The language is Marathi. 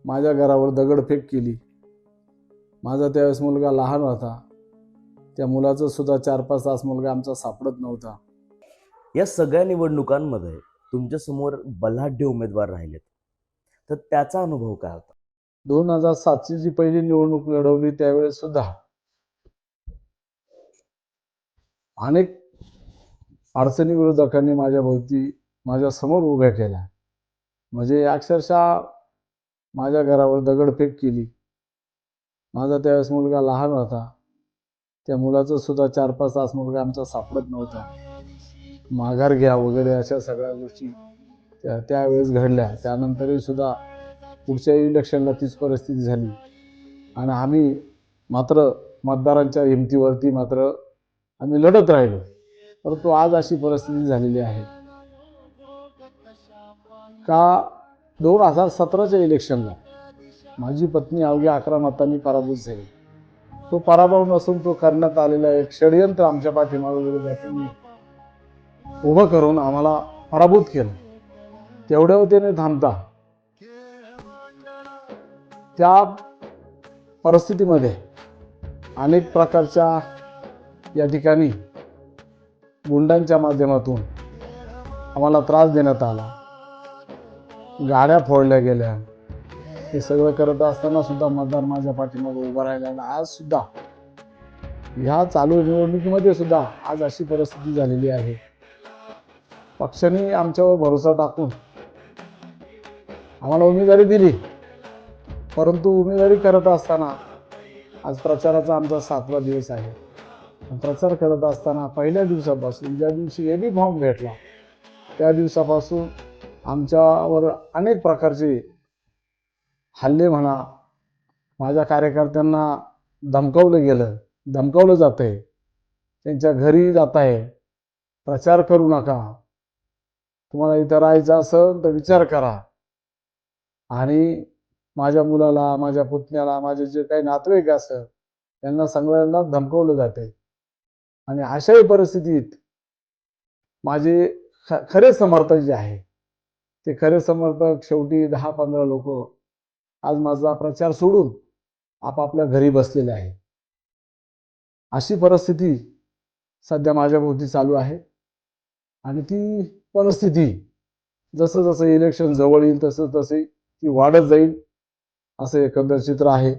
माझ्या घरावर दगडफेक केली। माझा त्यावेळेस मुलगा लहान होता, त्या मुलाचं सुद्धा 4-5 तास मुलगा आमचा सापडत नव्हता। या सगळ्या निवडणुकांमध्ये तुमच्या समोर बलाढ्य उमेदवार राहिलेत, तर त्याचा अनुभव काय होता? 2007ची जी पहिली निवडणूक लढवली त्यावेळेस सुद्धा अनेक अडचणी विरोधकांनी माझ्या समोर उभ्या केल्या। म्हणजे अक्षरशः माझ्या घरावर दगडफेक केली। माझा त्यावेळेस मुलगा लहान होता, त्या मुलाचं सुद्धा 4-5 तास मुलगा आमचा सापडत नव्हता। माघार घ्या वगैरे अशा सगळ्या गोष्टी त्यावेळेस घडल्या। त्यानंतरही सुद्धा पुढच्या इलेक्शनला तीच परिस्थिती झाली आणि आम्ही मात्र मतदारांच्या हिमतीवरती मात्र आम्ही लढत राहिलो। परंतु आज अशी परिस्थिती झालेली आहे का 2017च्या इलेक्शनला माझी पत्नी अवघ्या 11 मतांनी पराभूत झाली। तो पराभव नसून तो करण्यात आलेला एक षडयंत्र आमच्या पाठीमागे विरोधकांनी उभं करून आम्हाला पराभूत केलं। तेवढ्यावर ते न थांबता त्या परिस्थितीमध्ये अनेक प्रकारच्या या ठिकाणी गुंडांच्या माध्यमातून आम्हाला त्रास देण्यात आला, गाड्या फोडल्या गेल्या। हे सगळं करत असताना सुद्धा मतदार माझ्या पाठीमागे उभा राहिला आणि आज सुद्धा ह्या चालू निवडणुकीमध्ये सुद्धा आज अशी परिस्थिती झालेली आहे। पक्षाने आमच्यावर भरोसा टाकून आम्हाला उमेदवारी दिली, परंतु उमेदवारी करत असताना आज प्रचाराचा आमचा 7वा दिवस आहे। प्रचार करत असताना पहिल्या दिवसापासून ज्या दिवशी एबी फॉर्म भेटला त्या दिवसापासून आमच्यावर अनेक प्रकारचे हल्ले म्हणा, माझ्या कार्यकर्त्यांना धमकावलं जातंय, त्यांच्या घरी जात आहे, प्रचार करू नका, तुम्हाला इथं राहायचं असेल तर विचार करा। आणि माझ्या मुलाला, माझ्या पुतण्याला, माझे जे काही नातेवाईक असतात त्यांना सगळ्यांना धमकावलं जाते। आणि अशाही परिस्थितीत माझे खरे समर्थक जे आहे ते खरे समर्थक शेवटी 10-15 लोक आज माझा प्रचार सोडून आपापल्या घरी बसलेले आहे। अशी परिस्थिती सध्या माझ्या भोवती चालू आहे आणि ती परिस्थिती जसं जसं इलेक्शन जवळ येईल तसं ती वाढत जाईल असं एकंदर चित्र आहे।